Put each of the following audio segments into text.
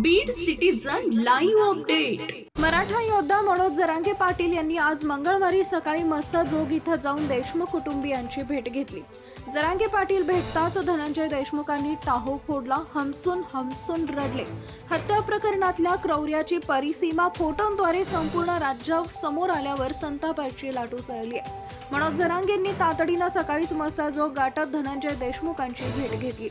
Beed citizen live update. Maratha योद्धा मनोज जरांगे पाटील यांनी आज मंगळवारी सकाळी मस्सजोग इथं जाऊन देशमुख कुटुंबियांची भेट घेतली। जरांगे पाटील भेटताच धनंजय देशमुखांनी टाहो फोडला, हमसून रडले। हत्या प्रकरणातल्या क्रौर्याची परिसीमा फोटोंद्वारे संपूर्ण राज्यासमोर आल्यावर संतापाची लाट उसळली आहे। मनोज जरांगेंनी तातडीनं सकाळीच मस्सजोग गाठत धनंजय देशमुखांची भेट घेतली।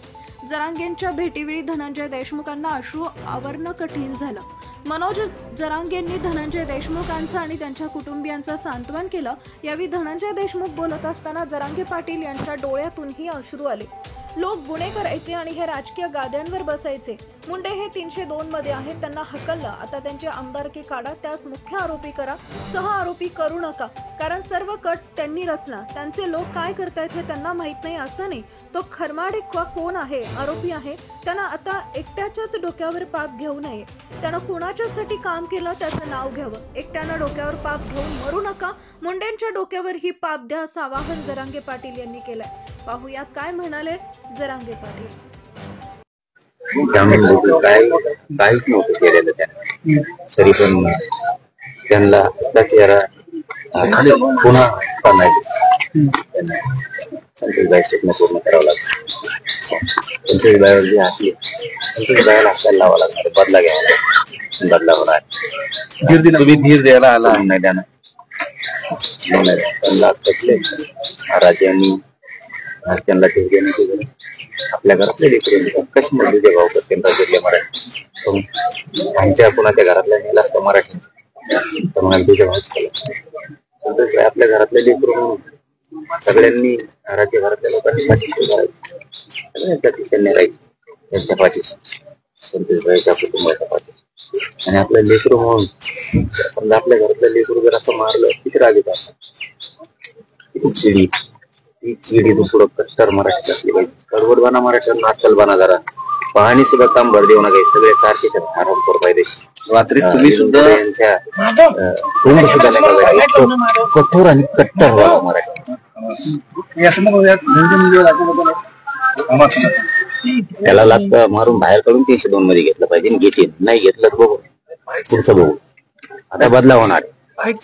जरांगेंच्या भेटीवेळी धनंजय देशमुखांना अश्रू आवरणं कठीण झालं। मनोज जरांगेंनी धनंजय देशमुखांचं आणि त्यांच्या कुटुंबियांचं सांत्वन केलं। यावेळी धनंजय देशमुख बोलत असताना जरांगे पाटील यांच्या डोळ्यातूनही अश्रू आले। लोक गुन्हे करायचे आणि हे राजकीय गाद्यांवर बसायचे। मुंडे हे 302 मध्ये आहेत, त्यांना हकललं। आता त्यांचे आमदारकी काढा, त्यास मुख्य आरोपी करा, सह आरोपी करू नका, कारण सर्व कट त्यांनी रचला। त्यांचे लोक काय करतायत हे त्यांना माहित नाही असं नाही। तो खरमाडे कोण आहे, आरोपी आहे, त्यांना आता एकट्याच्याच डोक्यावर पाप घेऊ नये। त्यानं कोणाच्यासाठी काम केलं त्याचं नाव घ्यावं। एकट्यानं डोक्यावर पाप घेऊन मरू नका, मुंडेंच्या डोक्यावर ही पाप द्या असं आवाहन जरांगे पाटील यांनी केलंय। पाहूयात काय म्हणाले जरांगे पाटील। काहीच नव्हतं केलेलं त्यांनी, तरी पण त्यांना चेहरा पुन्हा संतोषबाईनं पूर्ण करावं लागतं। संतोषबाईवर जी हातली संतोषबाईला हाताला लावावं लागणार, बदला घ्यावा लागतो, बदला होणार। तुम्ही धीर द्यायला आला नाही त्यांना राज्यांनी त्यांना धीर देण्याची गरज। आपल्या घरातले लेकरं कशी मध्ये भाव करते राज्यातले मराठी, त्यांच्या कुणाच्या घरातल्या नेला असतं मराठी तर मग तुझ्या भावच केला। आपल्या घरातले लेकरं सगळ्यांनी राज्य घरातल्या लोकांनी पाठीशी त्यांनी राहील त्यांच्या पाठीशी, संतोषबाईच्या कुटुंबाच्या पाठीशी। आणि आपल्या लेकरू म्हणून समजा आपल्या घरातल्या लेकरू जर असं मारलं किती राग येत असं, किती चिडी ती चिडी पुढं कट्टर मराठी असली पाहिजे। कडवडबाना मराठ्यांना अक्कलबाना जरा पाहणी सुद्धा काम भर देऊ नका, सगळे सारखे आराम करू पाहिजे। रात्री तुम्ही सुद्धा यांच्या तोंड सुद्धा नाही बघायचे, कठोर आणि कट्टर व्हा मराठी। त्याला लाग मारून बाहेर काढून 302 मध्ये घेतलं पाहिजे, घेते नाही घेतलं बघू पुढचं बघू, आता बदला होणार।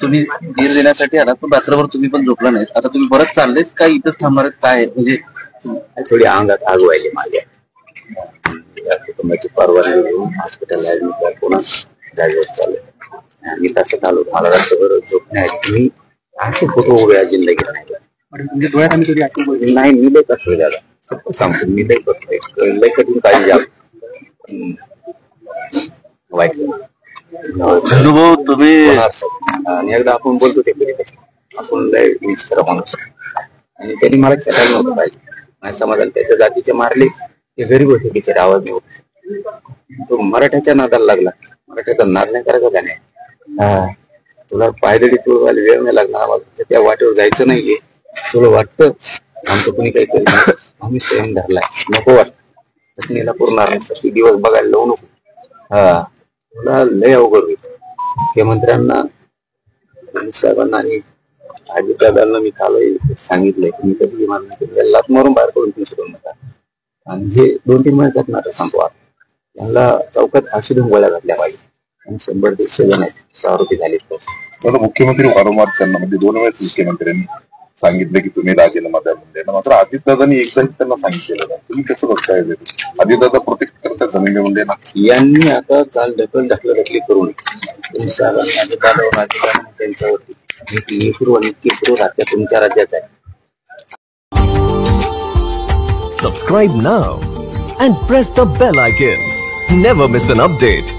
तुम्ही धीर देण्यासाठी आला पण रात्रभर तुम्ही पण झोपला नाही, आता तुम्ही परत चाललेत काय इथंच थांबणार आहेत काय? म्हणजे थोडी अंगात आग व्हायली माझ्या, कुटुंबाची परवानगी घेऊन हॉस्पिटलला ऍडमिट पुन्हा जागेवर चालू। मी तसं आलो, मला रात्रभर झोप नाही। मी असे फोटो उभ्या जिंदगी म्हणजे डोळ्यात आम्ही कधी आठवण नाही, मी लय कसं झालं सांगतो, मी लय करतोय, लय कठीण काळजी वाईट अनुभव तुम्ही। आणि एकदा आपण बोलतो ते कधी आपण लय विचित्र माणूस, आणि त्यांनी मला खेळायला नव्हतं पाहिजे। माझ्या समाजाला त्याच्या जातीचे मारले, ते गरीब होते, तिचे आवाज नव्हते। तो मराठ्याच्या नादाला लागला, मराठ्याचा नाद नाही करायचा त्याने। तुला पायदळी तुळवायला वेळ नाही लागणार, आम्हाला त्या वाटेवर जायचं नाहीये, तुला वाटतं आमचं कुणी काही करीत, आम्ही स्वयं धरलाय, नको वाटत पत्नीला पुरणार नाही, दिवस बघायला लावू नको। तुला लय अवघड होईल। मुख्यमंत्र्यांना साहेबांना आणि अजितदादांना मी काल सांगितलंय की मी कधी मारून लात मारून बाहेर पडून 302 नका, आणि जे 2-3 महिन्यात नाटक सांगतो त्यांना चौकात फाशी देऊन गोळ्या घातल्या पाहिजे, आणि 100-150 जण आहेत आरोपी झाले। मुख्यमंत्री वारंवार त्यांना म्हणजे 2 वेळेस मुख्यमंत्र्यांनी सांगितलं की तुम्ही राजीनामा द्या म्हणून, मात्र अजितदादांनी एकदाही त्यांना सांगितलेलं नाही। तुम्ही कसं बघताय? अजितदादा प्रोटेक्ट करतात धनंजय मुंडे यांनी आता काल ढकलढकली करून त्यांच्यावरती तुमच्या राज्याचा आहे। Subscribe now and press the bell icon. Never miss an update.